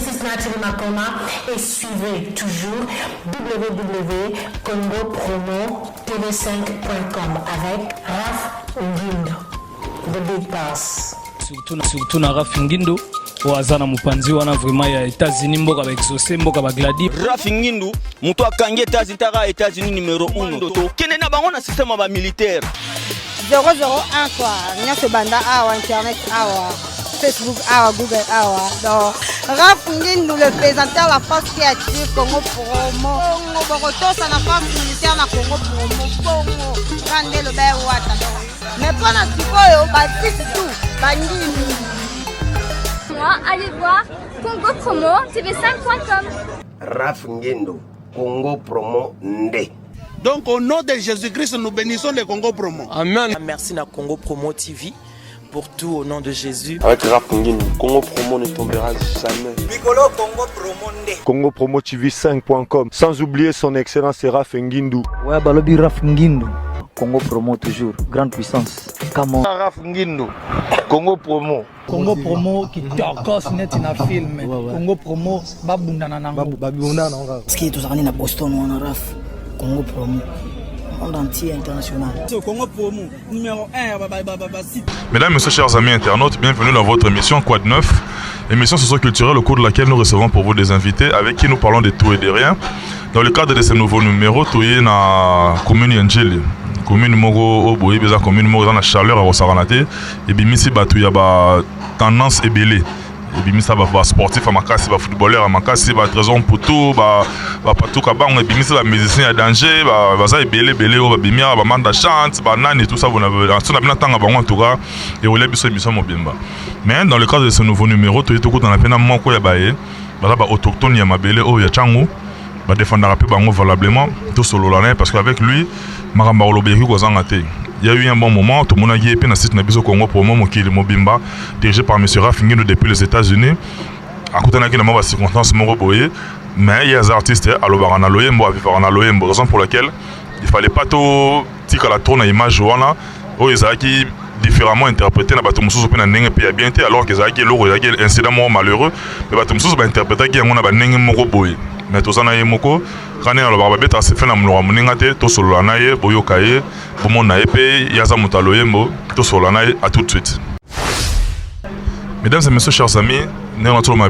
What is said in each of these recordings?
this is Nathalie Makoma et suivez toujours www.congopromotv5.com avec Raph Ngindo, The Big Boss. Surtout na Raph Ngindo wazana mupanzi wana vraiment ya États-Unis mboka ba exaucer mboka ba gladi. Raph Ngindo mutu akangi États-Unis numéro 1 to kene na bango na système ba militaire 001 quoi nyase banda awa internet awa Facebook awa Google awa donc Raph Ngindo le présentateur la force créative Congo Promo Congo Borotosa na force militaire na Congo Promo Congo kande le ba wata mais pas na tikoyo ba tout bandini. Allez voir Congo Promo TV5.com. Raph Ngindo, Congo Promo Nde. Donc au nom de Jésus-Christ, nous bénissons le Congo Promo. Amen. Merci à Congo Promo TV pour tout au nom de Jésus. Avec Raph Ngindo, Congo Promo ne tombera jamais. Piccolo Congo Promo Nde. Congo Promo TV5.com. Sans oublier son excellence Raph Ngindo. Ouais, balobi Raph Ngindo. Congo Promo toujours, grande puissance. Comment Raph Ngindo, Congo Promo. Congo Promo qui tokos net na film. Congo Promo babundana nango. babundana nango. Ski tozali na Boston wana Raph Congo Promo. Monde entier international. Congo Promo numéro 1 Mesdames et messieurs, chers amis internautes, bienvenue dans votre émission Quoi de neuf, émission socio-culturelle au cours de laquelle nous recevons pour vous des invités avec qui nous parlons de tout et de rien. Dans le cadre de ce nouveau numéro, tu es dans la commune Yangeli. Commune Mogo Oboye, la commune Mogo dans la chaleur à Rosaranate, et bien ici, il y a tendance ébélée. Et bien ça va sportif à Makassi, va footballeur à Makassi, va trésor pour tout, va partout à Bang, et bien ça va musicien à danger, va ça ébélé, va bimia, va manda chante, va nan et tout ça, vous n'avez bien tant à Bang en tout cas, et vous l'avez bien ça, mon bien bas. Mais dans le cadre de ce nouveau numéro, tu es tout dans la peine à mon quoi, bah autochtone, il y a ma belle, oh, il y a Changu. Va défendre la paix valablement tout solo l'année parce qu'avec lui Maramba Olobeki Kozangate. Il y a eu un bon moment, tout le monde a gué na site Nabiso Congo Promo Mokili Mobimba dirigé par monsieur Raph Ngindo depuis les États-Unis. À côté de la circonstance Moro Boye, mais il y a des artistes à l'Obarana Loyembo, à Vivarana Loyembo, raison pour laquelle il fallait pas tout tika la tourne à image Joana, où ils ont qui différemment interprété na bato mususu pena ndenge pe ya bien te alors que ça qui loro ya incident malheureux mais bato mususu ba interpréter qui ngona ba ndenge moko boye. Mais tout ça na yemoko quand on a beta se fait na mlo muninga te to solo na ye boyoka ye bomo na epe yaza mutalo yembo to solo na ye à tout de suite. Mesdames et messieurs, chers amis, nous sommes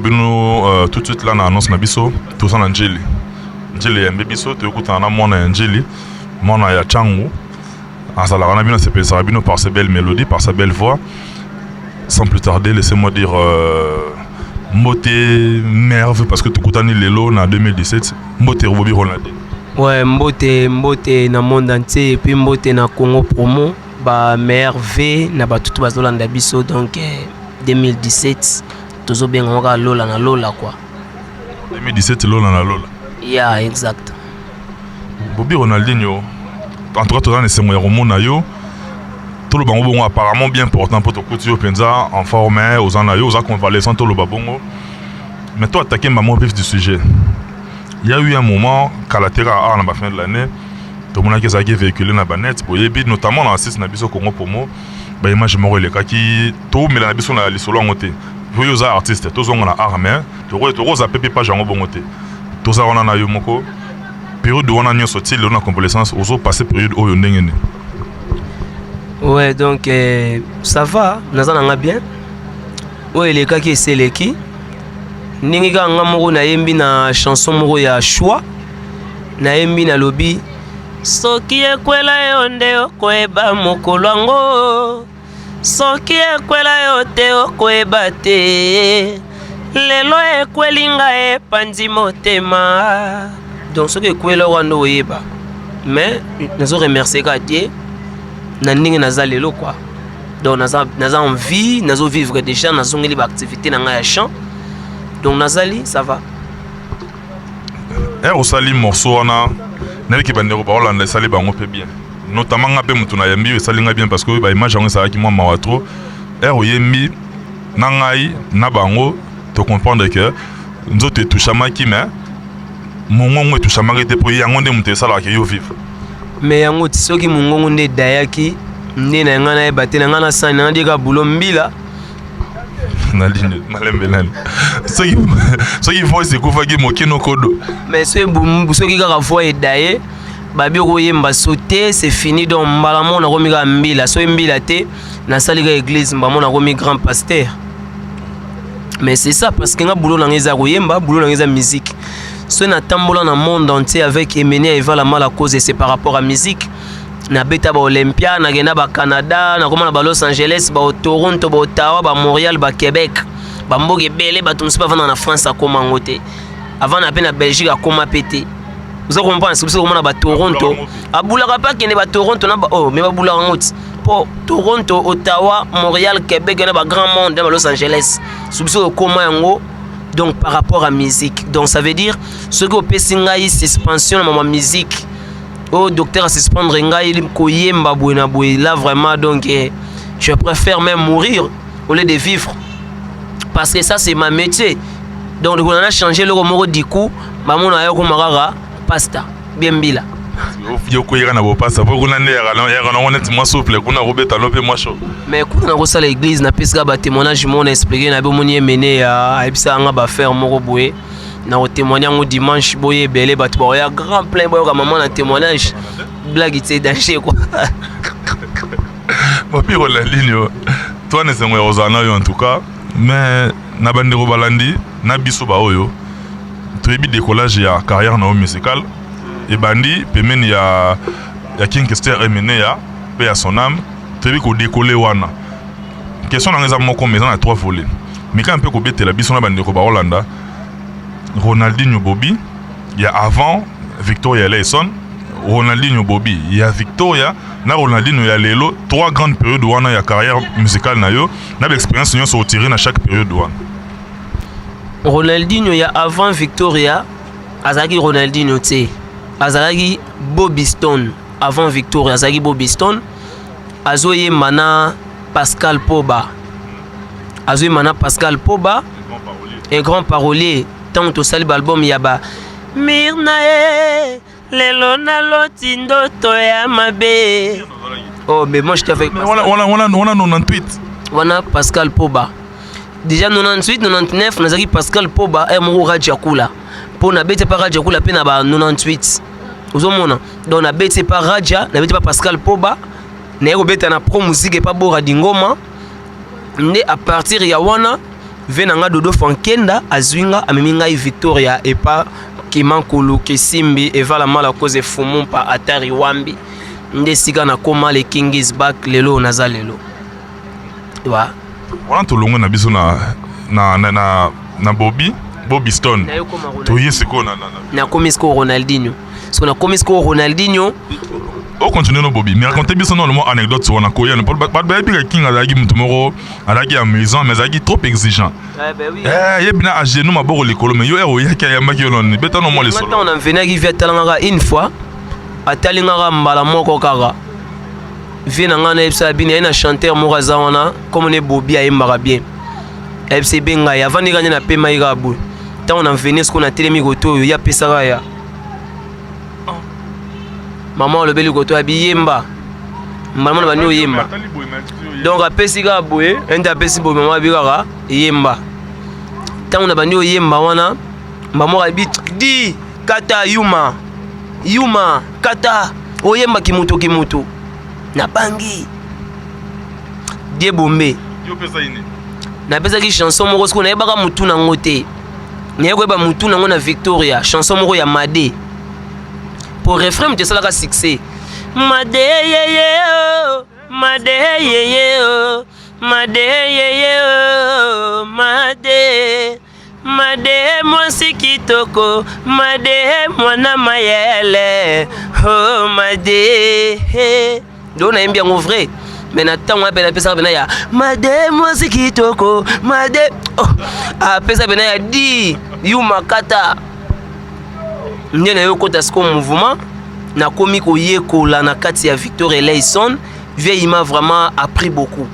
tout de suite là na annonce na biso tout ça na Njeli. Njeli ya biso to kuta na mona Njeli mona ya Changu asala na bino c'est Sarabino par ses belles mélodies, par sa belle voix. Sans plus tarder, laissez-moi dire Mbote merve parce que tu koutani lelo en 2017 Mbote Robobi Ronaldo. Ouais, Mbote na monde entier et puis Mbote na Congo Promo ba merve na ba tout bazolanda biso donc 2017 tozo bien ngaka lola na lola quoi. 2017 lola na lola. Yeah, exact. Bobi Ronaldinho en tout cas tu as laissé moi romona yo. Tout le bango apparemment bien important pour te couture penza en forme aux anayo aux convalescents tout le babongo. Mais toi attaquer maman vif du sujet. Il y a eu un moment Kalatera à la fin de l'année tout le monde qui a véhiculé na banette pour yebi notamment dans assist na biso Congo Promo ba image moko le kaki tout mais na biso na lisolo ngote. Vous les artistes tous on a armé to roza pepe pas jango bongote. Tout ça on a na yo moko période où on a sorti le na convalescence aux passer période oyo ndengene. Ouais, donc ça va, nous allons bien. Ouais, les cas qui c'est les qui. Ninga ngamoro na yembi na chanson moro ya choix. Na yembi na lobby. Soki ekwela yonde okoeba mokolwango. Soki ekwela yote okoeba te. Lelo ekwelinga epandi motema. Donc soki ekwela wando oyeba. Mais nous remercier Dieu. Naninga nazalelo quoi. Donc naza envie, nazo vivre déjà nazo ngeli ba activité na nga chant. Donc nazali ça va. Au sali morceau wana na ki bandero ba Hollande sali bango pe bien. Notamment ngape mutu na yambi sali nga bien parce que ba image ngo ça ki moi mawatro. Yembi na ngai na bango to comprendre que nzote touchamaki mais mongongo touchamaki te po yango nde mutu sala ki yo vivre. Mais yango tisoki mungongo nde dayaki nde na ngana e batena ngana sani na ndika bulo mbila na ligne malembe nani soki voice ekufaki moke no kodo mais soki kaka voix edaye babi koyemba sauté c'est fini donc mbala mona komika mbila so mbila te nasali ka église mbamona komi grand pasteur. Mais c'est ça parce que nga boulot na ngeza koyemba boulot na ngeza musique so na tambola na monde entier avec Emenia Eva la mala cause c'est par rapport à musique na beta ba Olympia na gena ba Canada na koma na ba Los Angeles ba Toronto ba Ottawa ba Montréal ba Québec ba mboge belé ba tumsi pa vana na France a koma ngote avant na pe na Belgique a koma pété. Vous comprenez c'est pour ça ba Toronto abulaka pa kene ba Toronto na ba oh mais ba bulaka ngoti pour Toronto Ottawa Montréal Québec na ba grand monde na Los Angeles subso koma yango. Donc par rapport à musique donc ça veut dire ce que pesinga yi suspension na ma musique oh docteur à suspendre ngai il koyemba buena boy là vraiment donc je préfère même mourir au lieu de vivre parce que ça c'est ma métier donc on a changé le mot du coup maman ayo ko magara pasta bien bila yo koyera na bo pasta pour kuna ndera na on est moins souple kuna robeta lope moi chaud mais kuna ko sala église na pesga ba témoignage mon expliquer na bo moni mené ya ebisa nga ba faire moko boye na o témoigner ngo dimanche boye belé ba to ya grand plein boye ka maman na témoignage blague c'est danger quoi bon pire la ligne toi ne sengo ozana yo en tout cas mais na bandero balandi na biso ba oyo trebi décollage ya carrière na musicale et bandi pemeni ya King Kester Emenia paix à son âme trebi ko décoller wana question na ngeza moko maison na 3 volets mais quand un peu ko betela biso na bandeko ba Hollanda Ronaldinho Bobby il y a avant Victoria Leison Ronaldinho Bobby il y a Victoria na Ronaldinho ya lelo 3 grandes périodes wana ya carrière musicale na yo na expérience ñu so tirer na chaque période wana. Ronaldinho ya avant Victoria azaki Ronaldinho te azaki Bobby Stone avant Victoria azaki Bobby Stone azoye mana Pascal Poba azoye mana Pascal Poba un grand parolier tant to sali album yaba Mirnae lelo na loti ndoto ya mabe oh mais moi je t'avais on a 98 wana Pascal Poba déjà 98 99 nazaki Pascal Poba et mon Radio Kula pour na bete pa Radio Kula pe na ba 98 ozomona donc na bete pa Radio na bete pa Pascal Poba na ko beta na pro musique pa bora dingoma nde à partir ya wana venanga Dodo Fankenda azwinga ameminga Victoria et pas Kimankulu Kisimbi Eva la mala cause fumu pa Atari Wambi nde sika na koma le King is back lelo naza lelo wa wana to longo na biso na Bobby Stone to yesiko na komisko Ronaldinho so na komisko Ronaldinho o continue no Bobby mais racontez biso non le mot anecdote sur na koya ne pas ba bi King azaki mutumoro alaki amusant mais azaki trop exigeant yebina a genou maboko likolo mais yo ero yaki ya maki non beta no mo le solo maintenant on a venu qui vient talanga une fois atalinga mbala moko kaka vient ngana ebsa bina ina chanteur moraza wana comme ne Bobby ayembaka bien ebse benga ya vandi kanya na pema irabu tant on a venu ce qu'on a télémi goto ya pesaka ya maman le beli goto abiyemba maman ba no yemba donc apesi ka boye enda apesi bo maman bikaka yemba tant on a bandi yemba wana maman abi di kata yuma kata oyemba kimutu na bangi die bombe yo pesa ine na pesa ki chanson moko sko na yebaka mutu na ngote na yeba mutu na ngona Victoria chanson moko ya Made pour refrain mte sala ka succès Made yeye oh Made yeye oh Made yeye oh Made mwasi kitoko Made mwana mayele oh Made do na mbia ngo vrai mais na temps on pena pesa bena ya Made mwasi kitoko Made oh a pesa bena ya di yuma kata ndena yo kota sko mouvement na komi ko yekola na kati ya Victoria Leison il m'a vraiment appris beaucoup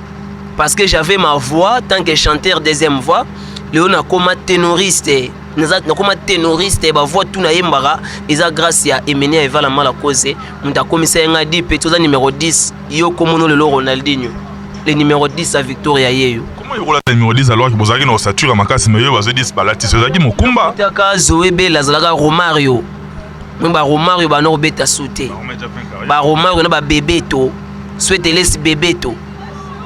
parce que j'avais ma voix tant que chanteur deuxième voix Léon a comme ténoriste na comme ténoriste ba voix tout na yembara eza grâce ya Emenia Eva la mala cause muta komisa nga di petoza numéro 10 yo komono le Ronaldinho le numéro 10 à Victoria Yeyo. Comment il roule le numéro 10 alors que vous avez une ossature à Makasi mais vous avez 10 balati c'est ça qui Mukumba. Taka Zoebe la zalaga Romario. Ba Romario ba no beta sauté. Ba Romario na ba Bebeto. Souhaite laisse Bebeto.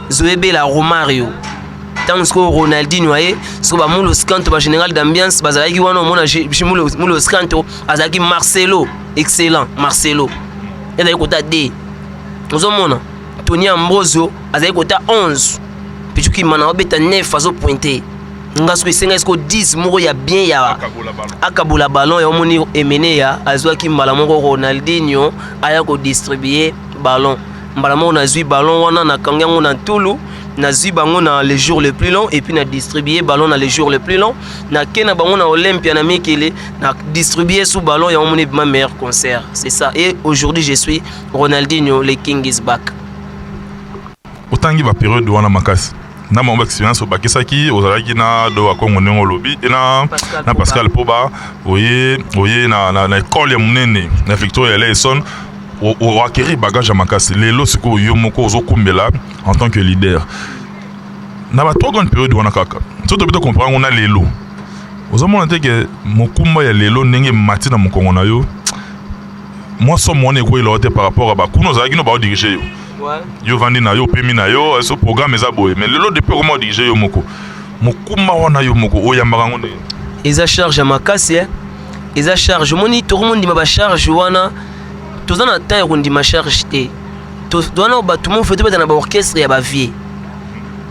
Zoebe la Romario. Tant que Ronaldinho aye so ba mulo scanto ba général d'ambiance bazalaki wana mona mulo scanto azaki Marcelo excellent Marcelo. Et d'ailleurs kota D. Nous omona Tony Ambrosio azali kota 11. Puis qui mana obeta 9 azo pointer. Ngasko isenga esko 10 moko ya bien ya akabola ballon ya omoni emene ya azwaki mbala moko Ronaldinho aya ko distribuer ballon. Mbala moko na zui ballon wana na kangango na tulu. Na zui bango na les jours les plus longs et puis na distribuer ballon na les jours les plus longs na kena bango na Olympia na Mikele na distribuer sous ballon et on ma meilleur concert c'est ça et aujourd'hui je suis Ronaldinho le king is back otangi ba période wana Makasi na mon expérience au bakisaki ozalaki na do akongo nengo lobi et na Pascal Poba oye na école ya munene na Victoria Lesson au acquérir bagage à Makasi lelo siko yo moko ozokumbela en tant que leader na ba 3 grandes périodes wana kaka surtout peut comprendre on a lelo ozomona te que mokumba ya lelo ndenge mati na mokongo na yo moi so mona ko elote par rapport à bakuno zaki no ba diriger yo yo vandi na yo pemi na yo ce programme eza boye mais lelo depuis comment diriger yo moko mokumba wana yo moko oyambaka ngone eza charge à Makasi eza charge moni tout le monde ba charge wana tous en temps on dit ma charge té tous doit ba tout le monde fait dans ba orchestre ya ba vie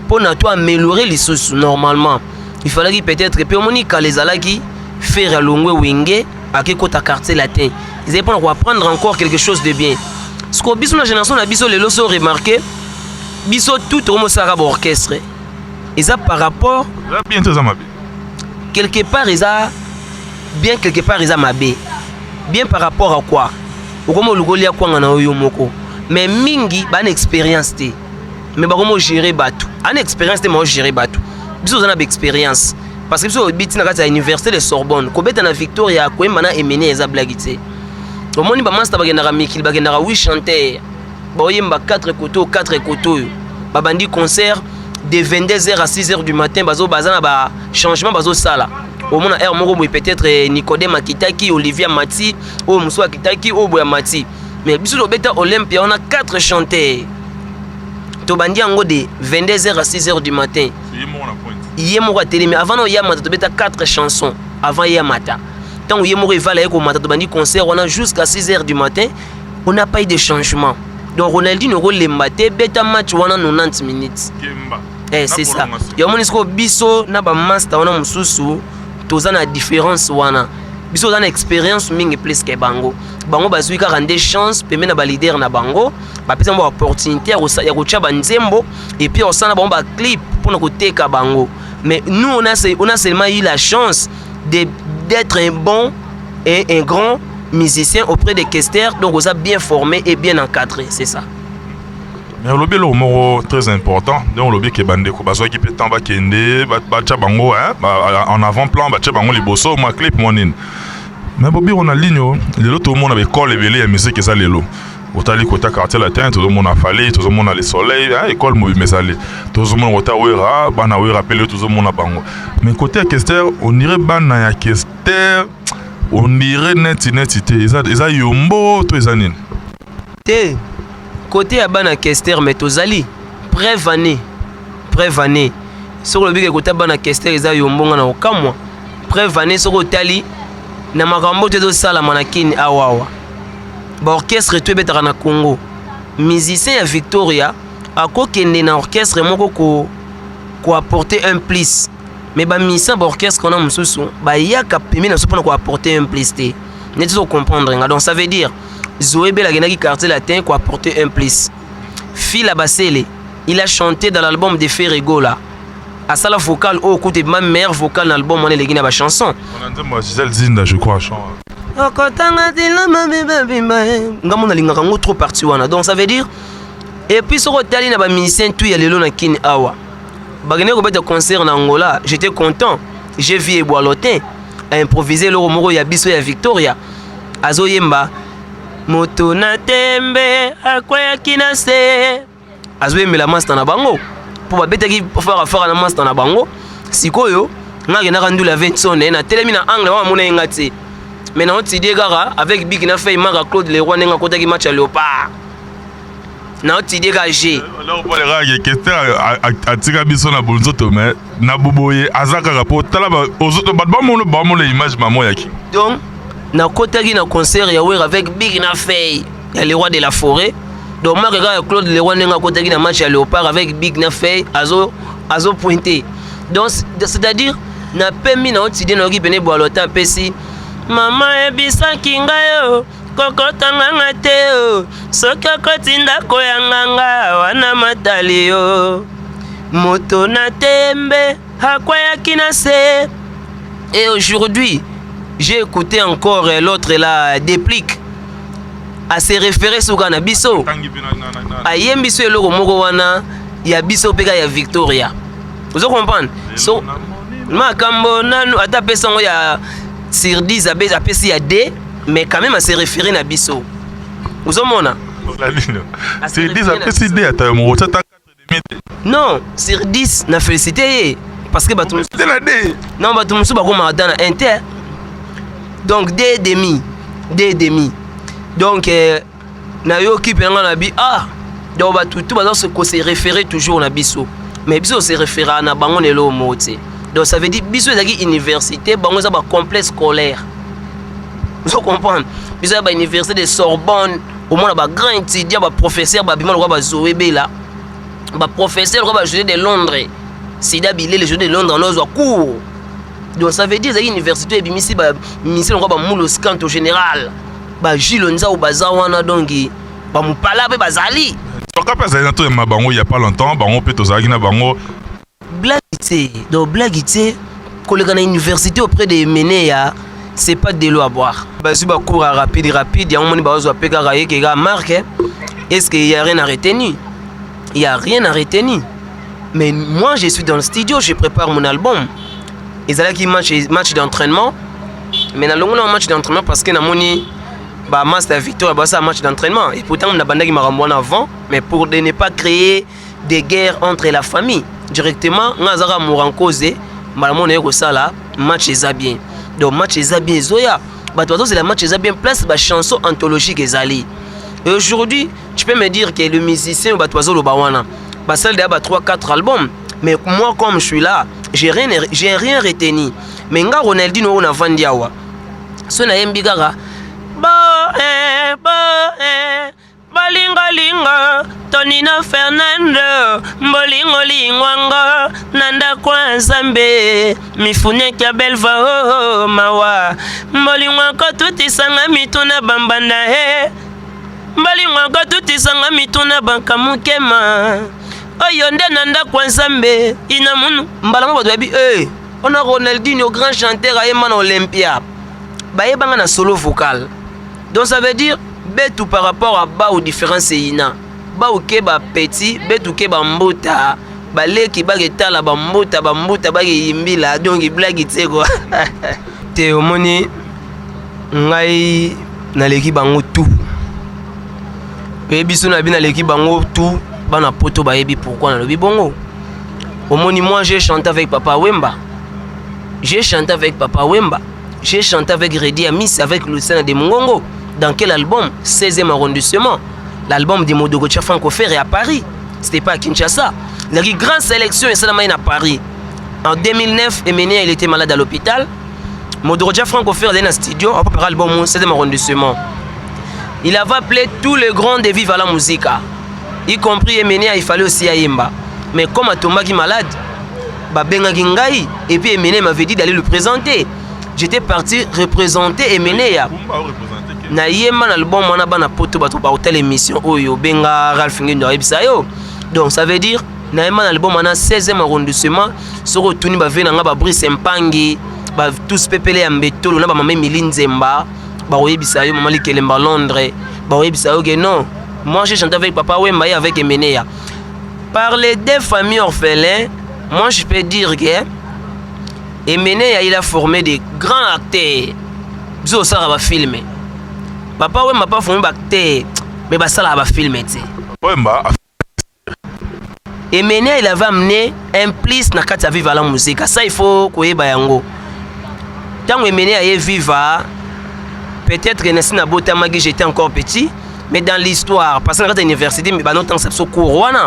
pour na toi améliorer les choses normalement il fallait que peut-être puis moni les alaki faire à longwe wenge à que côté quartier latin ils allaient pour apprendre encore quelque chose de bien ce que biso la génération na biso les loso remarqué biso tout au monde ça orchestre et ça par rapport bien très amabé quelque part ils a bien quelque part ils a mabé bien par rapport à quoi okomo lugolia kwanga na oyo moko mais mingi ba expérience té mais ba komo gérer batou an expérience té mo gérer batou biso zana ba expérience parce que biso biti na kati ya université de Sorbonne ko beta na Victoria ko emana emene eza blagité au moni ba master bagenda ka mikil bagenda ka 8 chanteurs ba oyemba 4 koto ba bandi concert de 22h à 6h du matin bazo bazana ba changement bazo sala au moins air moko peut-être Nicodème Akitaki Olivia Mati ou Moussa Akitaki ou Boya Mati mais biso lo beta Olympia on a 4 chanteurs to bandi yango de 22h à 6h du matin yemo ko télé mais avant no ya mata to beta 4 chansons avant ya mata tant yemo ko vala ko mata to bandi concert on a jusqu'à 6h du matin on n'a pas eu de changement donc Ronaldinho ko lembate beta match wana 90 minutes c'est ça ya monisko biso na ba master wana mususu toza na différence wana biso na expérience mingi plus que bango bazui ka rendre chance pembe na ba leader na bango ba pesa mo opportunité ya ko tchaba nzembo et puis on sana ba clip pour ko teka bango mais nous on a seulement eu la chance d'être un bon et un grand musicien auprès des questeurs donc on a bien formé et bien encadré c'est ça. Mais le lobby est très important. Donc le lobby qui est bandé, parce que peut être kende, bango, en avant-plan, bango les bosso, ma clip monin. Mais Bobby Ronaldinho, les autres tout le monde avait école et la musique et ça les lots. Otali kota quartier latin, tout le monde a fallu, tout le monde a le soleil, école mobile mais ça les. Tout le monde ota wera, bana wera rappelé tout le monde a bango. Mais côté Kester, on dirait bana ya Kester, on dirait netité, ils a yombo tout les années. Côté ya bana Kester mais tozali prévané sur le bic côté bana Kester eza yombonga na okamwa prévané sur otali na makambo te sala manakini awawa ba orchestre to betaka na Congo musicien ya Victoria akokende na orchestre moko ko apporter un plus mais ba musicien ba orchestre kona mususu ba yaka pemi na sopona ko apporter un plus te net to comprendre nga donc ça veut dire Zoé Bella qui quartier latin qui a apporté un plus. Phil Basele, il a chanté dans l'album de Ferregola. À ça la vocale au côté de ma mère vocale dans l'album on est les ba chanson. On entend moi Gisèle Zinda je crois chant. Ngamona linga kango trop parti wana. Donc ça veut dire et puis sur hôtel na ba musicien tout ya lelo na kin awa. Bagene ko beta concert na Angola, j'étais content. J'ai vu Eboalotin à improviser le moro ya biso ya Victoria. Azoyemba moto na tembe akwaya kinase azoyembela master na bango po babetaki fara na master na bango sikoyo ngakendaka ndula Vincent na telemi na angle wamona yenga te mais na otidie kaka avec Big na fait Maka Claude Leroy ndenga kotaki match ya Léopard na otidie ka G alors pour les gars question atika biso na bonzoto mais na boboye azaka rapport tala ba ozoto ba mono image maman yaki donc na kotaki na concert ya Wera avec Big na fait ya le roi de la forêt donc Maka Claude Leroy ndenga kotaki na match ya Léopard avec Big na fait azo pointé donc c'est-à-dire na pemi na otidie na okipene boalota pesi mama ebisaki ngai kokotanga nga te soki akoti ndako ya nganga wana matali yo moto na tembe akweyaki na se. Et aujourd'hui j'ai écouté encore l'autre là Déplique à se référer soka na biso ayembi biso eloko moko wana ya biso peka ya Victoria vous comprenez so makambo nanu ata pesa ngo ya sur 10 apesi ya D mais quand même à se référer na biso vous omona sur 10 apesi D ata mo tata 4 non sur 10 na félicité parce que batum c'est la D non batum su ba ko ma dana inter donc D demi donc na yo ki penga na bi donc ba tout ba se référer toujours na biso mais biso se référer na bango nelo moté. Donc ça veut dire biso ezaki université bango za ba complexe scolaire. Vous comprenez? Biso ba université de Sorbonne, au moins ba grand étudiant ba professeur ba bima ba Zoébé là. Ba professeur ba journée de Londres. Sida bilé les journées de Londres en ozo cours. Donc ça veut dire ezaki université et bimisi ba ministère ba Moulos Kanto général. Ba Gilonza ou bazawana dongi ba mupala be bazali. Donc après ça il y a pas longtemps bango peut tozaki na bango blaguité donc blaguité collègue à l'université auprès des Ménéa c'est pas de l'eau à boire basi ba cours rapide il y a un moment bazo peka raye que gars marque est-ce qu'il y a rien à retenir il y a rien à retenir mais moi je suis dans le studio je prépare mon album et ça là qui match d'entraînement mais na longo match d'entraînement parce que na moni ba master victoire ba ça match d'entraînement et pourtant on a bandaki marambo avant mais pour ne pas créer des guerres entre la famille directement ngazaka mourankose malamona yeko sala match ezabien donc match ezabien zoya bato c'est la match ezabien place ba chanson anthologique ezali et aujourd'hui tu peux me dire que le musicien bato zo lo bawana ba celle de ba 3-4 albums mais moi comme je suis là j'ai rien retenu mais nga Ronaldinho on a vandiawa so na yembigara balinga Tonino Fernando mbolingo lingwanga nanda kwa Nzambe mifune kya belva mawa mbolingwa ko tutisanga mituna bambanda mbolingwa ko tutisanga mituna bankamukema oyo nde nanda kwa Nzambe ina munu mbalamo bato babi on a Ronaldinho grand chanteur ayemana Olympia bayebanga na solo vocal donc ça veut dire betu par rapport à ba ou différence ina ba ou ke ba petit betu ke ba mbota ba leki ba getala ba mbota ba yimbila donc blague te quoi te omoni ngai na leki bango tout pe biso na bi na leki bango tout bana poto ba yebi pourquoi na lobi bongo omoni moi j'ai chanté avec Papa Wemba j'ai chanté avec Redi Amis avec Lucien de Mongongo. Dans quel album? 16e arrondissement. L'album de Modogocha Francophère est à Paris. C'était pas à Kinshasa. Il y a eu une grande sélection et ça à Paris. En 2009, Emenia il était malade à l'hôpital. Modogocha Francophère est dans le studio. On peut parler de l'album 16e arrondissement. Il avait appelé tous les grands de Viva la Musica. Y compris Emenia, il fallait aussi Ayemba. Mais comme Atomba qui est malade, Babenga Gingai, et puis Emenia m'avait dit d'aller le présenter. J'étais parti représenter Emenia. Na yema na album wana bana poto bato ba hotel émission oyo benga Ralph Ngindo ebisayo. Donc ça veut dire na yema na album wana 16e arrondissement soko tuni ba vena nga ba Brice Mpangi ba tous pepele ya mbetolo na ba mama Milinzemba ba oyebisayo mama Likelemba Londres ba oyebisayo que non. Moi j'ai chanté avec Papa Wemba et avec Emenia. Par les deux familles orphelins, moi je peux dire que Emenia il a formé des grands acteurs. Biso ça va filmer. Papa Wemba pas formé acteur mais ça va filmer. Wemba Emenea il avait amené un plus na kati ya vivre la musique. Ça il faut koyeba yango. Tant Emenea est viva, peut-être que Nassina Botamagi j'étais encore petit, mais dans l'histoire, parce que dans l'université, mais non tant ça se couronne.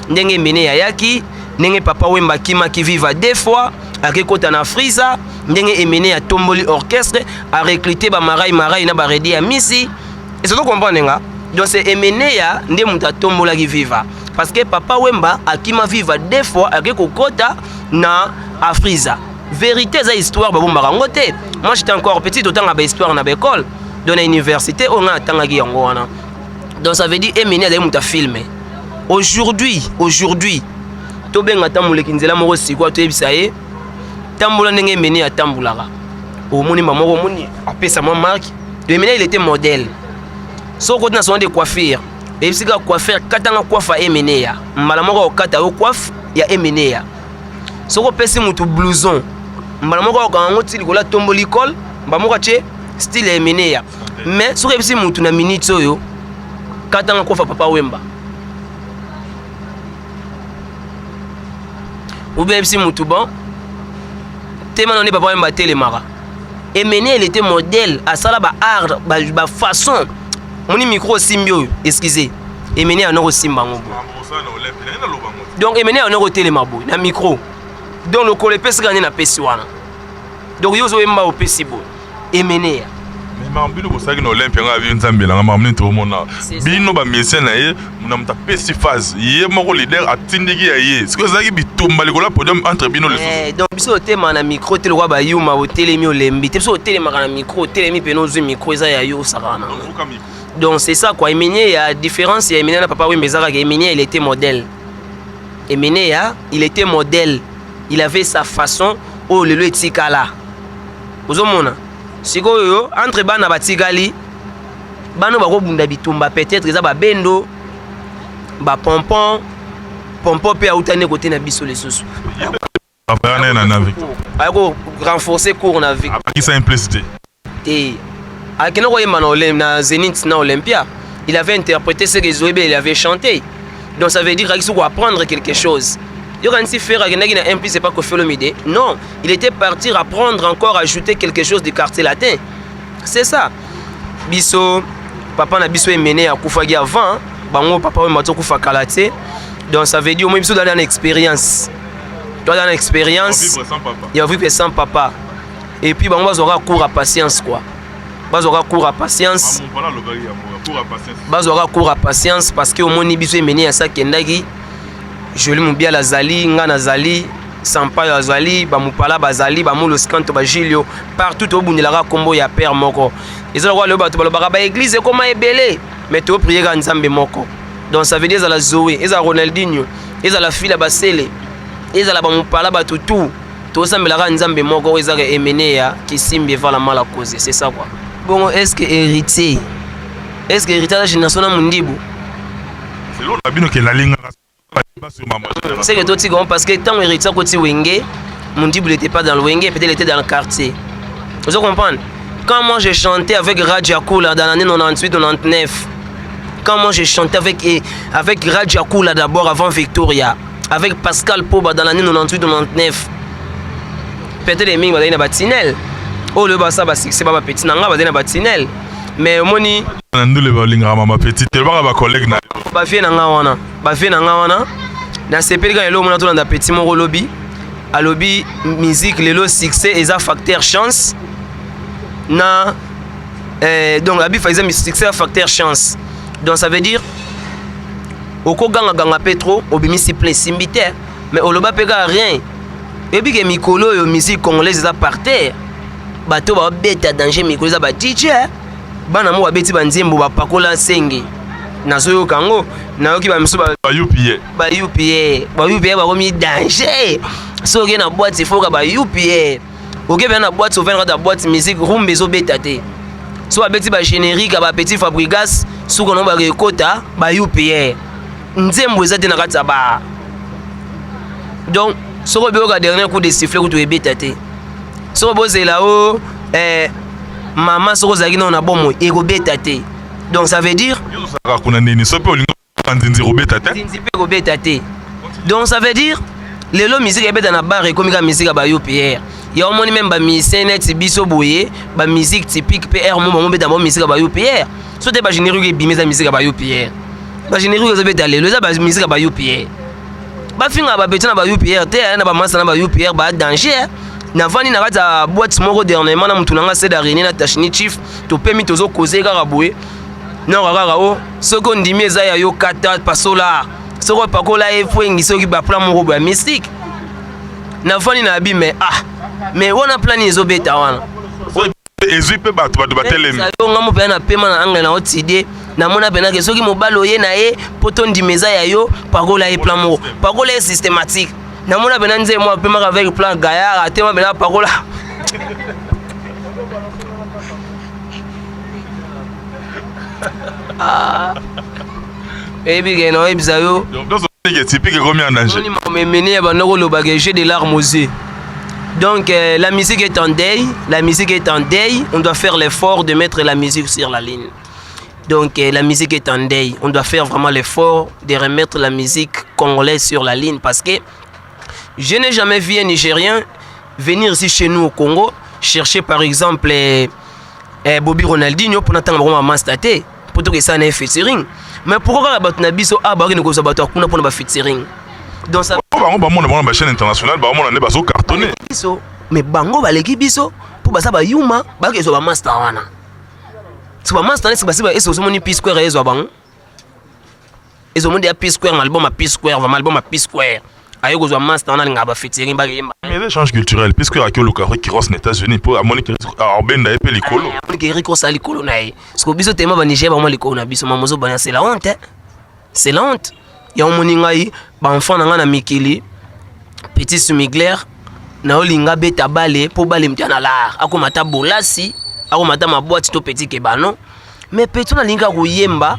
Ndenge Emenea yaki, ndenge Papa Wemba Kima qui viva deux fois, avec kota na Frisa, ndenge Emenea tomboli orchestre, a recruté ba marai na ba redi à Missy. Et c'est tout comprendre nga. Donc c'est Emenea ndenge muta tombola qui viva. Parce que Papa Wemba a Kima viva deux fois avec kota na Afrisa. Vérité ça histoire ba bomba rangote. Moi j'étais encore petit autant à histoire na l'école dans l'université on a tangaki yango wana. Donc ça veut dire Emenea d'ailleurs muta filmer. Aujourd'hui to benga tamule kinzela moko sikwa to yebisa ye tambola ndenge Emenea tambulaka. Omoni mamoko moni apesa moi marque. Emenea il était modèle. So côté national de coiffure. Et puis ka coiffeur katanga coiffe Emenea. Mbala moko okata o coiffe ya Emenea. So ko pesi mutu blouson. Mbala moko ka ngoti likola tomboli col, mbamoko che style Emenea. Mais so ko pesi mutu na minute oyo katanga coiffe Papa Wemba. Ou bien pesi mutu bon. Tema non Papa Wemba telemara. Emenea il était modèle à ça là ba art ba façon. Moni micro simbio, excusez. Emenea no simba ngo. Donc Emenea no telema bo na micro. Donc le colle pesi gagner na pesi wana. Donc yo zo Wemba o pesi bo. Emenea. Mais mambino ko sagi na Olympia nga vi nzambela nga mamni to mona. Bino ba médecin na ye muna mta pesi phase. Ye moko leader atindiki ya ye. Siko zaki bitumba likola podium entre bino les. Donc biso tema na micro tele kwa ba yuma o telemi o lembi. Biso telema na micro telemi peno zo micro za ya yo sakana. Donc c'est ça quoi. Emenea, il y a différence. Il y a Emenea, Papa Wemba Emenea, il était modèle. Emenea, il était modèle. Il avait sa façon. Oh, le tikala. Vous avez vu? Entre bana batigali, bano bako bunda bitumba peut-être ça ba bendo, ba pompon pe a outane côté na biso les sous. Ako renforcer cours na vie. Qui simplicité. Et Akeno na Zénith na Olympia, il avait interprété ce que Zoébé il avait chanté. Donc ça veut dire qu'il faut apprendre quelque chose. Il y a un faire un plus c'est pas que fait le midi. Non, il était parti apprendre encore ajouter quelque chose du quartier latin. C'est ça. Biso papa na biso Emenea akufagi avant, bango papa we mato kufa kalate. Donc ça veut dire moi biso dans une expérience. Toi dans une expérience. Il y a vivre sans papa. Et puis bango bazora cours à patience quoi. Bazora cours à patience. Bazora cours à patience parce que au moni biso Emenea ça kendagi. Je lui mobia la zali, ngana zali, sampa ya zali, ba mupala bazali, ba mulo skanto ba Gilio, partout au bundelaka kombo ya père moko. Ils ont le bateau ba église comment ebele, mais to prier ga nzambe moko. Donc ça veut dire la Zoé, ils a Ronaldinho, ils a la fille ba Sele, ils a la ba mupala ba tutu. To sambela nzambe moko ils a Emenea qui simbe va la mal à cause, c'est ça quoi. Bon, est-ce que héritier la génération na mundibu? C'est l'autre abino que la ligne. C'est que toi tu comprends parce que tant héritier côté Wenge, Mundibu n'était pas dans le Wenge, peut-être il était dans le quartier. Vous comprenez? Quand moi j'ai chanté avec Radjakula dans l'année 98-99, quand moi j'ai chanté avec Radjakula d'abord avant Victoria, avec Pascal Poba dans l'année 98-99, peut-être les mings na batinel. Oh le basa ba c'est pas petit nanga ba na batinel. Mais moni ndule ba linga mama petit te ba collègue na ba vie nanga wana na sepeli quand mona to na petit moko lobby a lobby musique lelo succès et ça facteur chance na donc abi faisait succès facteur chance. Donc ça veut dire oko ganga petro obimisi plein simbité mais oloba pega rien et puis que mikolo yo musique congolaise ça par terre bato ba beta danger mikolo ça ba DJ bana mo babeti banzembo bapakola senge nazoyo kango nayoki ba miso ba UPA ba komi danger so ke na boîte il faut ka ba UPA oke bien na boîte so venir da boîte musique rumbe zo beta te so babeti ba générique ba petit Fabrigas so kono ba rekota ba UPA nzembo ezate na kati ba donc so ko be ka dernier coup de sifflet ko to beta te so bo zela o maman soko zaki na bomo ego beta te. Donc ça veut dire Donc ça veut dire les lots musique est dans la barre et comme la musique à Bayou Pierre. Il y a au moins même ba musicien net biso boye, ba musique typique PR mo be dans musique à Bayou Pierre. So te ba généreux qui bimé za musique à Bayou Pierre. Ba généreux qui be d'aller, le za ba musique à Bayou Pierre. Ba finga ba petit na Bayou Pierre, te na ba massa na Bayou Pierre ba danger. Na vani na kata boîte moko dernièrement na mutu nanga seda réuni na tachini chief to pemi tozo causer kaka boye. Non kaka o, soko ndimi eza ya yo kata pasola. Soko pakola e fwengi soki ba plan moko ba mystique. Na vani na bi mais mais on a plané les obéta wana. Ezipe bato batelemi. Ça yo ngamo pe na pema na angle na otide. Na mona pena ke soki mobalo ye na ye poto ndimeza ya yo pakola e plan moko. Pakola est systématique. Na mona pena nze moi pema avec plan Gaillard atema pena pakola. Ebi ke no ebisa yo. Donc c'est typique combien en danger. On me mené ba noko lo bagage des larmes aux yeux. Donc la musique est en deuil, la musique est en deuil, on doit faire l'effort de mettre la musique sur la ligne. Donc la musique est en deuil, on doit faire vraiment l'effort de remettre la musique congolaise sur la ligne parce que je n'ai jamais vu un Nigérien venir ici chez nous au Congo chercher par exemple Bobby Ronaldinho pour n'attendre un mastaté pour que ça n'ait featuring. Mais pourquoi la nabiso abari ne cause pas pour ne featuring? Donc ça ba chaîne internationale ba mona ne ba so cartonné. Mais bango ba leki biso pour basa ba yuma ba ke so ba master wana. So ba master c'est ba eso so moni P Square ezo bango. Ezo moni ya P Square album a P Square, vraiment album a P Square. Ayo ko zo master wana nga ba featuring ba yemba. Mais l'échange culturel puisque à le carré qui rose aux États-Unis pour à Monique Arbenda et pe likolo. Monique Rico sa likolo na e. Parce que biso tema ba Niger ba mo likolo na biso mamozo ba c'est la honte. C'est la honte. Ya omoni ngai ba enfant na nga na mikili petit Sumigler na olinga beta bale po bale mtiana la akomata bolasi akomata maboîte to petit kebano mais petit na linga koyemba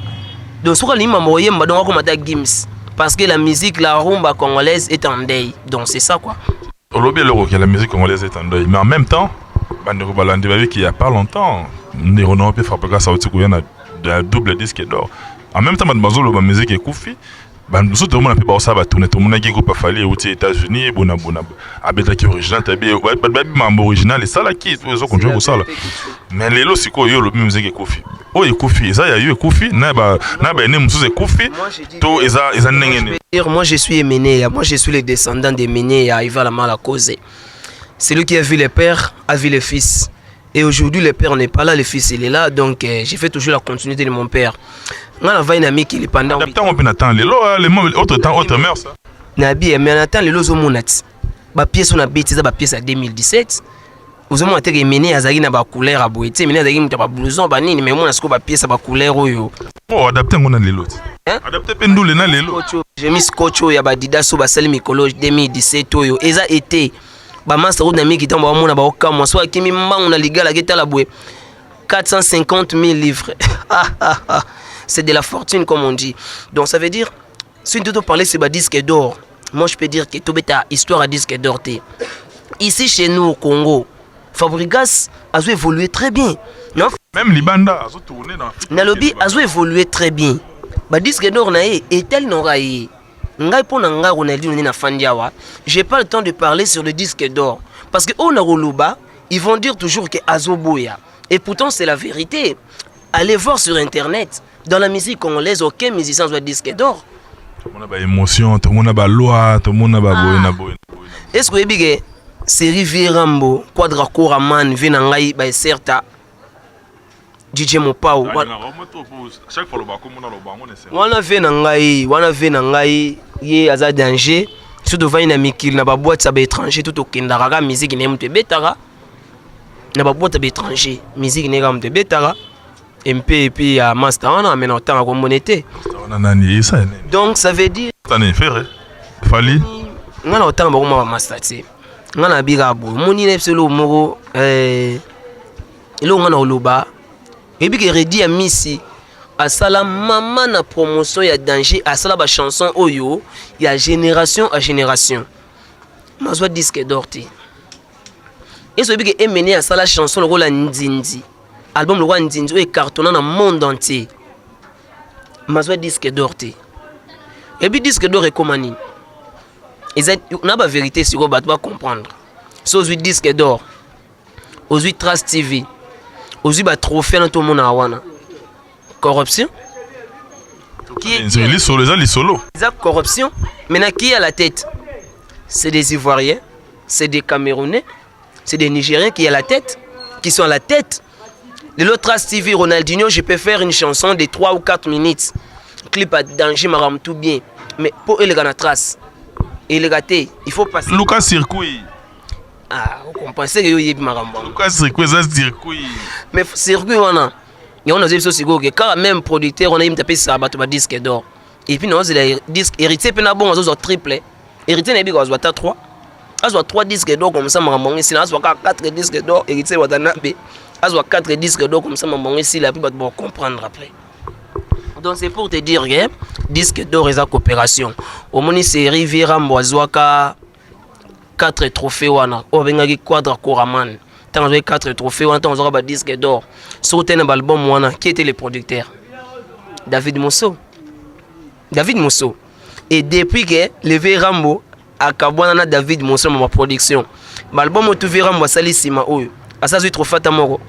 donc soka limba mo yemba donc akomata gims parce que la musique la rumba congolaise est en deuil donc c'est ça quoi. Olobi le que la musique congolaise est en deuil mais en même temps bande balandi bavi qui il y a pas longtemps Nerono peut fabriquer ça aussi qu'on a double disque d'or en même temps bazolo ba musique est koufi. Nous tout le monde a pu voir ça, tout le monde a groupe à Fali aux États-Unis, bona avec qui original, tabi, membre original et ça là qui ils ont conduit au ça là. Mais les lots c'est quoi yo le musique est Kofi. Oh il Kofi, ça y a eu Kofi, na ba ne musu Kofi, to eza nengene. Moi je suis Emené, moi je suis le descendant d'Emené à Iva la mala cause. Celui qui a vu le père a vu le fils. Et aujourd'hui le père n'est pas là, le fils il est là donc j'ai fait toujours la continuité de mon père. Nga va une amie qui est pendant. Adaptant on peut attendre les mots autre temps autre mère ça. Nabi mais on attend les lozo monat. Ba pièce on a bêtise ba pièce à 2017. Vous avez monté mené azali na ba couleur à boité, mené azali muta ba blouson ba nini mais moi na siko ba pièce ba couleur oyo. Oh adapter on a les lots. Adapter pendule na les lots. J'ai mis scotch ya ba didaso ba sel mikolo 2017 oyo. Eza été ba master na mi qui tombe ba mona ba okamo so akimi mbangu na ligala keta la boué. 450 000 livres. C'est de la fortune comme on dit. Donc ça veut dire, si tu dois parler sur le disque d'or, moi je peux dire que tout ta histoire à disque d'or. Ici chez nous au Congo, Fabregas a évolué très bien. Non? Même Libanda a tourné dans. Nalobi a évolué très bien. Le disque d'or est tel n'aura eu. J'ai pas le temps de parler sur le disque d'or. Parce que on a ils vont dire toujours que Azoboya. Et pourtant c'est la vérité. Allez voir sur internet. Dans la musique congolaise, aucun musicien doit disque d'or. Tout le monde a émotion, tout le monde a loi, tout le monde a boy. Est-ce que vous série Virambo, Quadra Koraman, Venangai, Certa, DJ Mopao. Chaque fois le bako mona lo bango ne sait. Wana Venangai, yé aza danger. Surtout va ina mikil na ba boîte ça ba étranger tout au kendaraga musique ne mte betara. Na ba boîte ba étranger, musique ne ga mte betara. MP et puis à Master on a maintenant temps à communauté. Donc ça veut dire Fali on a autant ba Master ti. On a biga bo moni ne selo moko lo on a oloba et puis que redi a misi à sala maman na promotion ya danger à sala ba chanson oyo ya génération à génération. Mazwa disque d'orti. Et so bi que mené à sala chanson le rôle Ndindi. Album le roi Ndinzo est cartonnant dans le monde entier. Mazwa disque d'or. Et puis disque d'or est comme On a la vérité sur le doit comprendre. Si aux 8 disques d'or, aux 8 Trace TV, aux 8 trophées dans tout le monde, corruption. C'est les solos. Corruption. Maintenant, qui est à la tête? C'est des Ivoiriens, c'est des Camerounais, c'est des Nigériens qui sont à la tête. De l'autre Trace TV, Ronaldinho, je peux faire une chanson de 3 ou 4 minutes. Clip à danger, maram tout bien. Mais pour eux, les gars, trace. Et les gâtés, il faut passer. Lucas Circuit. Ah, vous comprenez que vous avez maramba. Lucas Circuit, ça circuit. Mais circuit, on a. Et on a dit que quand même producteur, on a eu tapé ça, un disque d'or. Et puis, on a dit disque hérité, puis on a bon, on a triplé. Hérité, on a 3. On a 3 disques d'or comme ça, maramba. Sinon, on a 4 disques d'or, hérité, on a 4 disques d'or comme ça, maramba. Ici, la plupart vont comprendre après. Donc c'est pour te dire que disque d'or et sa coopération. Au moins série Vira Mboazouaka 4 trophées wana. Au bengaki quadra Koraman. Tant j'ai 4 trophées wana, tant on disque d'or. Sur un album wana, qui était le producteur? David Mosso. Et depuis que le Verambo a kabwana David Mosso ma production. L'album au Verambo salisima oyo. Asa zui trophée tamoro.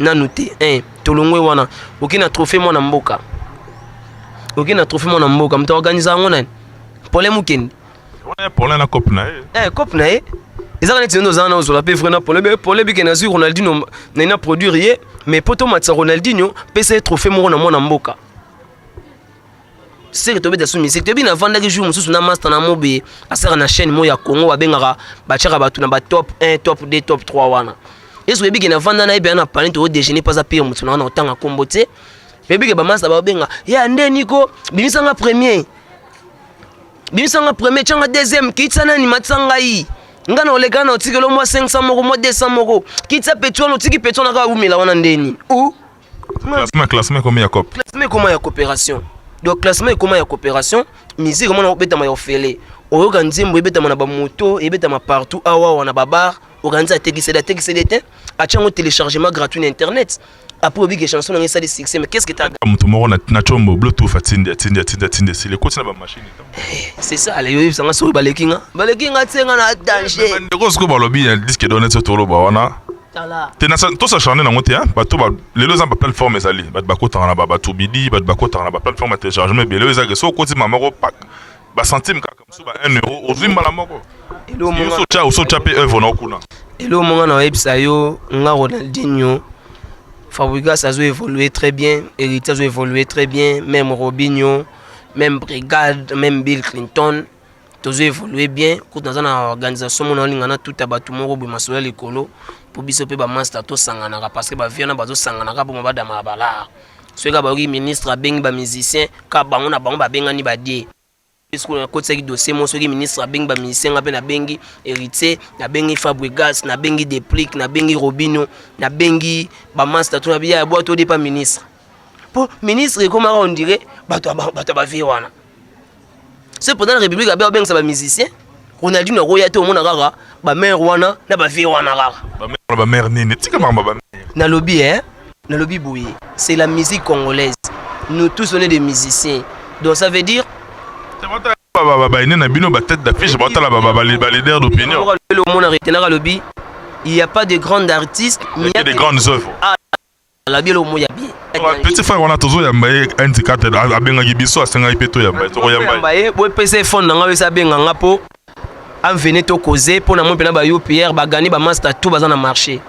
Na noté tolongwe wana okina trophée mona mboka mto organiser ngona pole mukeni pole na cop na cop na ezaka neti ndo zana ozola pe frena pole bikena sur Ronaldinho na produire mais poto matsa Ronaldinho pese trophée mona mona mboka c'est que tobe da sou musique tobi na vanda ki jour mususu na master na mobe asara na chaîne mo ya Congo babengaka bachaka batu na ba top 1 top 2 top 3 wana. Est-ce que bien avant na ebe na parler to déjeuner pas à payer mutu na otanga kombote bébé ke ba masa ba benga ya nde niko bimisanga premier changa deuxième kitsa na ni matsanga yi ngana olekana otikelo mo 500 moko mo 200 moko kitsa petrol otiki petrol na ka umela wana ndeni ou classement comme ya cop classement comment ya coopération. Donc classement comment ya coopération musique comment on beta ma ofele oyoka nzembo ebeta na ba moto ebeta ma partout awa wana babar organiser tekisede achango téléchargement gratuit na internet après obi que chanson na ça de succès mais qu'est-ce que t'as mutu moko na chombo bluetooth atinde c'est le côté na ba machine c'est ça les yo sanga so balekinga tsenga na danger ndeko sko balobi disque donner ce tolo ba wana tena to sa charner na ngote bato ba lelo za ba plateforme ezali ba kota na ba tubidi ba kota na ba plateforme téléchargement belo ezaka so côté mamako pack ba centime kaka so ba 1 euro ozimba la moko elo monga so chape œuvre na kuna elo monga na website yo nga Ronaldinho Fabregas a évolué très bien, Héritage a évolué très bien, même Robinho, même Brigade, même Bill Clinton, tous ont évolué bien. Quand dans une organisation, on a tout abattu mon robot massoule l'écolo pour bisoper ba master to sangana parce que ba viana ba zo sangana pour mabada mabala. Ce gars ba ministre bengi ba musicien ka ba on a ba benga ni ba die. Parce que côté qui dossier mon soki ministre bengi ba musicien ngape na bengi Héritier, na bengi Fabregas, na bengi Deplique, na bengi Robinho, na bengi ba master to na biya boîte de pas ministre. Pour ministre comment on dirait bato ba vie wana. C'est pendant la République a bengi ça ba musicien. Ronaldinho royate au monde rara ba mère wana na ba vie wana rara. Ba mère nini tika ba mère. Na lobby na lobby bouillé. C'est la musique congolaise. Nous tous on est des musiciens. Donc ça veut dire tête d'affiche leader d'opinion. Il n'y a pas de grands artistes, mais il y a des grandes œuvres. La bielo mo ya bi. Petit frère on a toujours yambaye indicateur abenga gibiso asenga ipeto yambaye to yambaye. Bo PC fond nga wesa benga ngapo. Am venir to causer pour na mo pena ba yo Pierre ba gagner ba master tout bazana marché.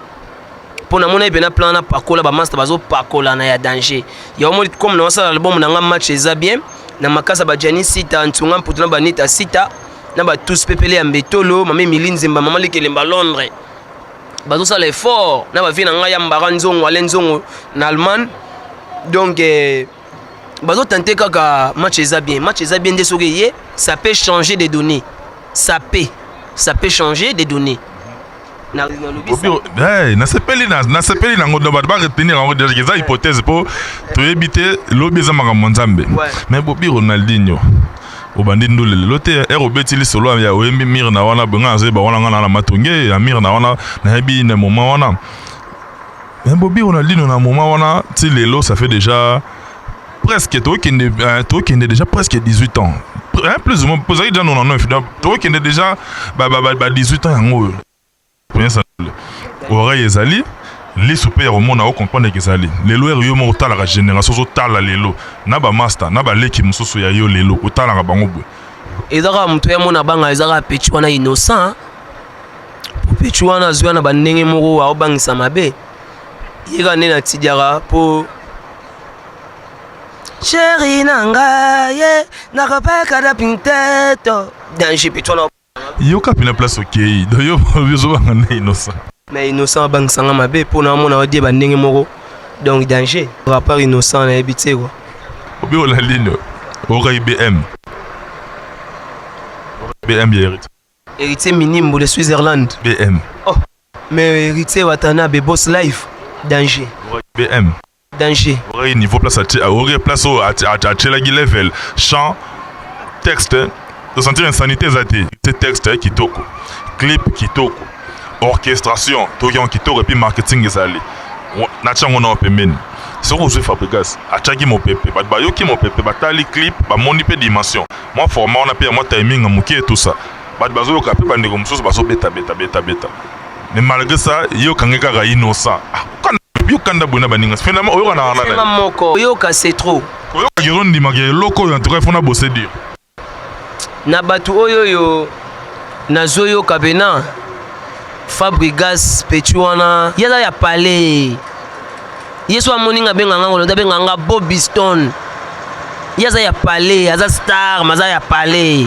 Pour na mo na pena plan na pakola ba master bazo pakola na ya danger. Ya mo comme na ça album na nga match eza bien. Na makasa ba Jani sita ntunga mputuna ba nita sita na ba tous pepele ya mbetolo mama milinzemba mama lekelemba Londres. Bazo ça l'effort na ba vina nga ya mbara nzongo alenzongo na Allemagne. Donc bazo tenter kaka match eza bien de soki ça peut changer des données. Ça peut changer des données. Na sepeli na ngodo ba retenir en des hypothèses pour to éviter l'obéza makambo nzambe. Mais Bobi Ronaldinho obandi ndule lote erobetili solo ya oyembi mir na wana benga ze ba wana na matonge ya mir na wana na hebi na moment wana. Mais Bobi Ronaldinho na moment wana ti lelo ça fait déjà presque déjà presque 18 ans. plus ou moins vous avez déjà 99 toi qui est déjà 18 ans yango oreille ezali les super au monde au comprendre que ezali lelo yo mo tala la génération zo tala lelo na ba master na ba leki mususu ya yo lelo otala nga bango bwe ezaka mutu ya mona banga ezaka pechu wana innocent pechu wana zwa na bandenge moko aobangisa mabe yeka nena tidiaka po chéri nanga ye nakapeka da pinteto danger pechu wana yo kapina place okay do yo zo banga na innocent mais innocent bangisanga mabe po na mona odie bandenge moko donc danger rapport innocent na ebité quoi obi ola ligne ora IBM BM héritier minimum de Switzerland BM oh mais héritier Watanabe Boss Life danger BM danger aurait niveau place aurait place à Chelagi level chant texte de sentir insanité zati c'est texte kitoko clip kitoko orchestration toki kitoko et puis marketing ezali na chango na pemeni c'est quoi je Fabrigas achaki mo pepe ba yoki mo pepe batali clip ba moni pe dimension moi format on a payé moi timing moki et tout ça ba bazo ka pe ba ndeko mususu bazo beta mais malgré ça yo kangeka ga innocent yo kanda bona baninga finalement oyo kana na moko yo ka c'est trop oyo ka girondi magere loko en tout cas fona bosser dire na batu oyo yo nazoyo kabena Fabrigas pechuana yaza ya palais yeso amoninga benganga ngolo benganga Bobby Stone yaza ya palais yaza star maza ya palais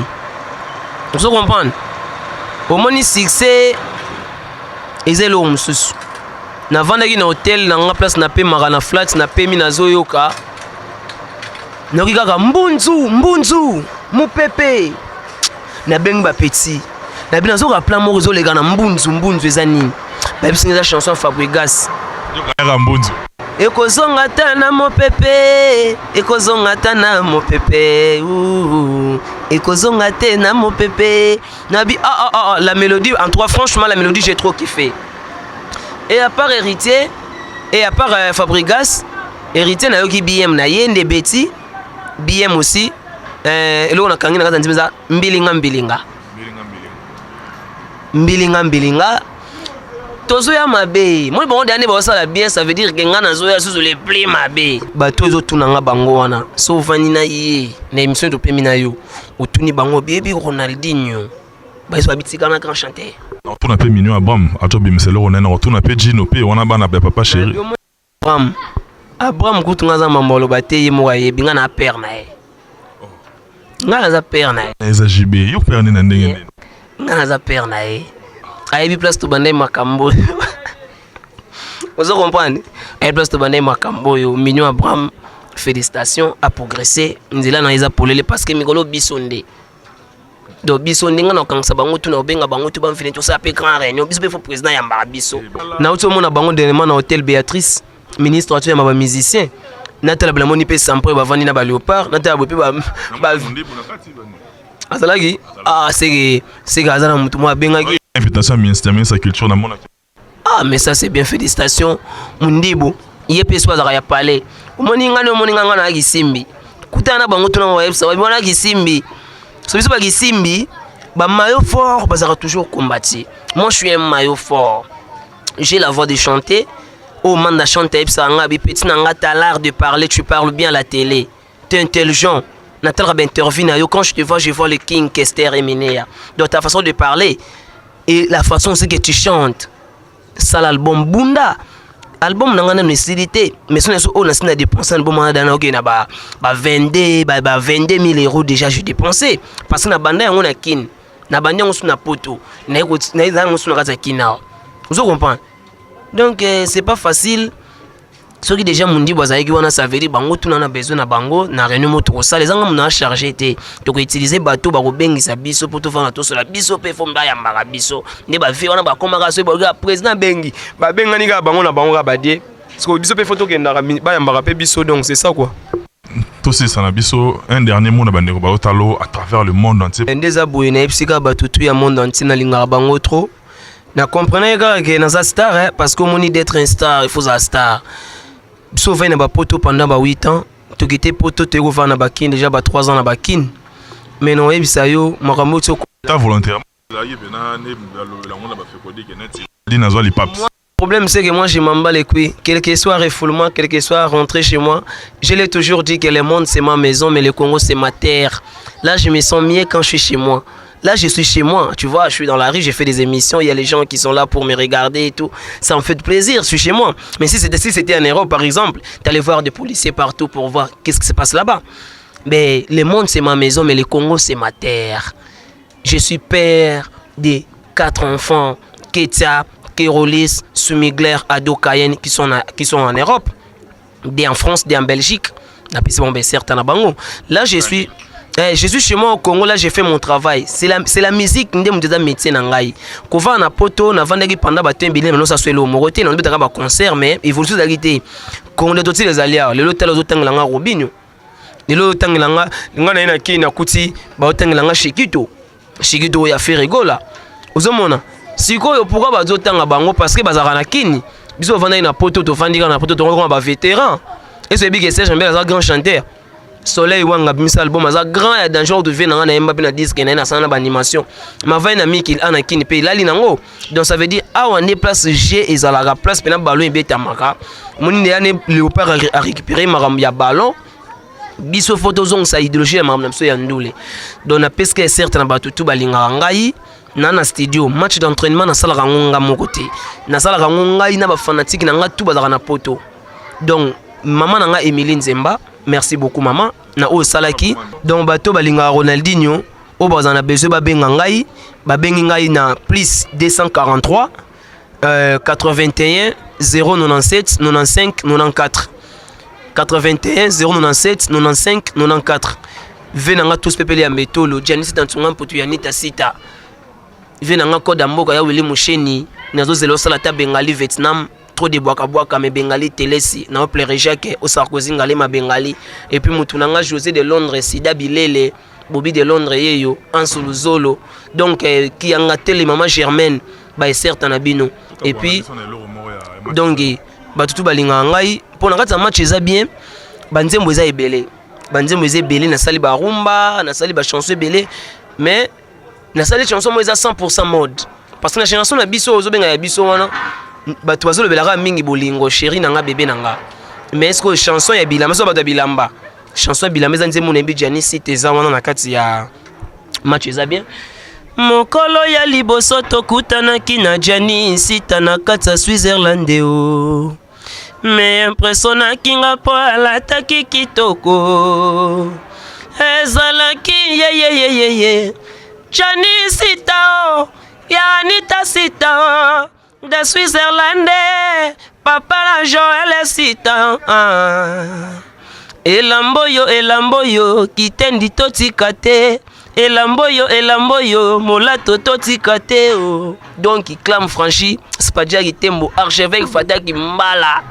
vous comprenez au moni succès ezelo mususu na vandaki na hotel na nga place na pe marana flat na pe mina zoyoka noki kaka mbunzu mupepe na bengi ba petit na bina zo rappeler mo zo lega na mbunzu ezani ba bisinga za chanson Fabrigas yo kaka mbunzu ekozonga ta na mopepe ekozonga ta na mopepe ekozonga te na mopepe nabi la mélodie en trois franchement la mélodie j'ai trop kiffé et à part héritier et à part Fabrigas héritier na yoki BM na yende beti BM aussi elo na kangi na kata nzimeza mbilinga tozo ya mabe moi bon dernier ba ça bien ça veut dire que ngana zo ya sous les plus mabe bato zo tunanga bango wana so vani na ye na émission to pemi na yo otuni bango baby Ronaldinho ba so bitika na grand chanteur on a pe mignon Abraham atobi meselo onena on a pe Gino pe wana bana ba papa chéri Abraham kutunga za mamolo bateye mo ya binga na père na ye ngana za père na ye eza jibe yo père na ndenge ngana za père na ye ayebi place to bandai makambo vous comprenez ayebi place to bandai makambo yo mignon Abraham félicitations a progressé nzela na eza polele parce que mikolo bisonde do bisonde ngana kangsa bango tuna obenga bango tu ba mfine to sa pe grand réunion biso pe fo président ya mbarabiso na uto mona bango dernièrement na hôtel Béatrice ministre atu ya ba musicien na tala bla moni pe sampre ba vandi na ba léopard na tala bope ba azalaki c'est gazana mutu mo abengaki invitation ministère sa culture na mona mais ça c'est bien félicitations mundibo yepe so azaka ya palais moninga na kisimbi kutana bango tuna wa yebsa ba mona kisimbi so biso ba kisimbi ba maillot fort bazaka toujours combattre moi je suis un maillot fort j'ai la voix de chanter au manda chanter yebsa nga bi petit na nga t'as l'art de parler tu parles bien à la télé tu es intelligent Natal Rabin intervient quand je te vois le King Kester et Minea dans ta façon de parler et la façon aussi que tu chantes ça l'album Bunda album n'a pas nécessité mais si on a dépensé album on a 22 000 euros déjà j'ai dépensé parce que na banda on a kin na banda on a poto na on a kina vous comprenez donc c'est pas facile ceux qui déjà mundi bazaki wana ça veut dire bango tuna na besoin na bango na réunion moto ça les gens na chargé té donc utiliser bateau ba kobengisa biso pour to fana to la biso pe fo mba ya mbara biso ne ba vi wana ba komaka so ba président bengi ba bengani ka bango na bango ka badie parce que biso pe photo kenda ba ya mbara pe biso donc c'est ça quoi tout c'est ça na biso un dernier mot na bandeko ba otalo à travers le monde entier ndeza boye na epsika bato tu ya monde entier na linga bango trop na comprenez que na za star parce que moni d'être un star il faut za star sauf na ba poto pendant 8 ans to quitté poto te revoir na bakin déjà 3 ans na bakin mais non ebisa yo makambo tsoko ta volontairement le problème c'est que moi je m'en bats les couilles. Quel que soit refoulement, quel que soit rentrer chez moi, je l'ai toujours dit que le monde c'est ma maison, mais le Congo c'est ma terre. Là je me sens mieux quand je suis chez moi. Là je suis chez moi, tu vois, je suis dans la rue, je fais des émissions, il y a les gens qui sont là pour me regarder et tout. Ça me fait plaisir, je suis chez moi. Mais si c'était en Europe par exemple, tu allais voir des policiers partout pour voir qu'est-ce qui se passe là-bas. Mais le monde c'est ma maison, mais le Congo c'est ma terre. Je suis père de 4 enfants, Ketia, Kérolis, Sumigler, Ado, Cayenne, qui sont en Europe, des en France, des en Belgique. Là, je suis chez moi au Congo, là, j'ai fait mon travail. C'est la musique qui est métier. Quand on a poto, on a vendu pendant ça soit le moroté, on a un concert, mais il faut juste arrêter. Quand on a tous les alliés, les hôtels aux hôtels en Robinho, les hôtels en qui na kuti, hôtels en Chiquito, Chiquito ya fait rigola. Aux hommes sikoyo pourquoi bazotanga bango parce que bazaka na kini biso vanda na poto to fandika na poto to ko ba vétéran et ce big Serge Mbele za grand chanteur Soleil wanga bimisa album za grand ya danger de venir na Mbappé na disque na sana ba animation ma va na miki ana kini pe lali nango donc ça veut dire a on est place G et la place pena ballon beta maka moni ya ne léopard a récupérer maram ya ballon biso photo zong sa idéologie ya maram so ya ndule donc na pesque certes na batutu balinga ngai na studio match d'entraînement na sala rangonga mokote na sala rangonga ina ba fanatique na nga tout bazaka na poto donc maman na nga Emilie Nzemba merci beaucoup maman na o salaki donc bato balinga Ronaldinho o bazana besoin ba benga ngai ba bengi ngai na plus 243 81 097 95 94 81 097 95 94 venanga tous pepele ya metolo Janice Tantunga mputu ya Nita Sita venanga koda mboka ya Willy Musheni nazo zelo sala ta Bengali Vietnam trop de boaka me Bengali Telesi na plaire Jacques au Sarkozy ngale ma Bengali et puis mutunanga José de Londres Sida Bilele Bobby de Londres yeyo Ansulu Zolo donc qui anga tele maman Germaine ba certain na bino et puis donc batutu balinga ngai pona kata match eza bien banzembo eza ebele na sali ba rumba na sali ba chanson ebele mais na sali chanson mo eza 100% mode parce que na chanson na biso ozobenga ya biso wana bato bazolo belaka mingi bolingo chéri nanga bébé nanga mais est-ce que chanson ya bilamba so bato bilamba chanson ya bilamba eza nzembo na mbi Janice teza wana na kati ya match eza bien mokolo ya liboso tokutanaki na Janice na kati ya Switzerland o me impressionnaki nga po alataki kitoko ezalaki ye Janice Tao ya Anita Sita de Switzerland papa la Joël Sita elamboyo kitendi totika te elamboyo molato totika te o donc il clame franchi Spadja Kitembo archevêque Fataki Mbala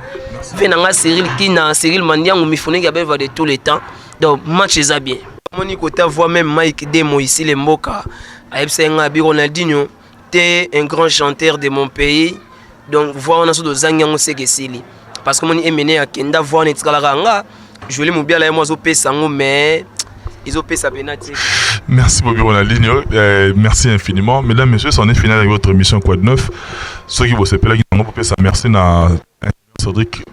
venanga Cyril Mandiango mifoneki ya beva de tous les temps donc match eza bien moni kota voix même Mike Demo ici les mboka aebsenga bi Ronaldinho t'es un grand chanteur de mon pays donc voix on a so de zanyango sekesili parce que moni emene akenda voix netikala nga je l'ai mobiala moi zo pesango mais ils ont payé penalty. Merci beaucoup Ronaldinho, merci infiniment. Mesdames, messieurs, c'en est fini avec votre émission Quad 9. Ceux qui vous appellent, qui ont payé ça, merci à Cédric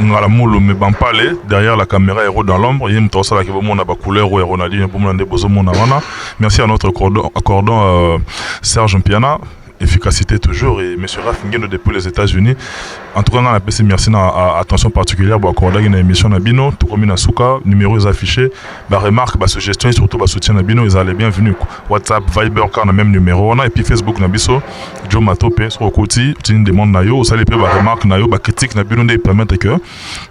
Ngalamolo me bampale derrière la caméra héros dans l'ombre. Il y a une torsade qui va monter à couleur ou Ronaldinho pour monter besoin mon avana. Merci à notre accordant Serge Mpiana. Efficacité toujours et monsieur Raph Ngendo depuis les États-Unis. En tout cas, on a appelé merci à attention particulière pour accorder une émission à Bino, tout comme Nasuka, numéro est affiché, bah remarque, bah suggestion et surtout bah soutien à Bino, ils allaient bienvenue. WhatsApp, Viber, car on a même numéro, on a et puis Facebook Nabiso, Joe Matope, sur le côté, tu une demande nayo, ça les peut bah remarque nayo, bah critique na Bino, de permettre que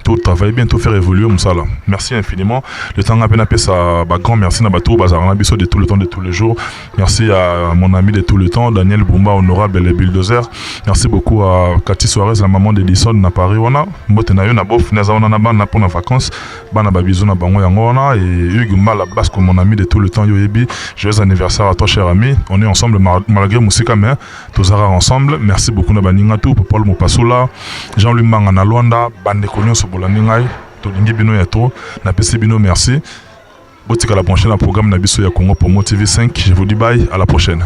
tout travaille bien, tout faire évoluer comme ça là. Merci infiniment. Le temps à peine appelé ça, bah grand merci na bateau, bah Nabiso de tout le temps, de tous les jours. Merci à mon ami de tout le temps, Daniel Boumba, honorable les bulldozers. Merci beaucoup à Cathy Suarez, la maman d'Edison na Paris wana. Mbote na yo na bof na zawana na bana pour na vacances. Bana ba bisous na bango yango wana et Hugues Mal la basse comme mon ami de tout le temps yo yebi. Joyeux anniversaire à toi cher ami. On est ensemble malgré musika mais tous ensemble. Merci beaucoup na baninga tout pour Paul Mopasula, Jean-Louis Manga na Luanda, bande konyo so bolani ngai. To lingi bino ya to na pesi bino merci. Botika la prochaine programme Nabiso ya Congo Promo TV5. Je vous dis bye, à la prochaine.